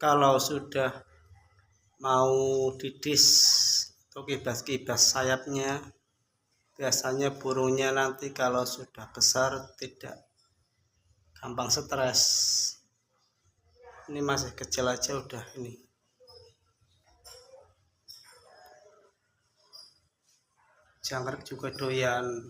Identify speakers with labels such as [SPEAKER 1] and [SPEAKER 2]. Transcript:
[SPEAKER 1] kalau sudah mau didis atau kibas-kibas sayapnya, biasanya burungnya nanti kalau sudah besar tidak gampang stres. Ini masih kecil aja udah ini. Jangkrik juga doyan.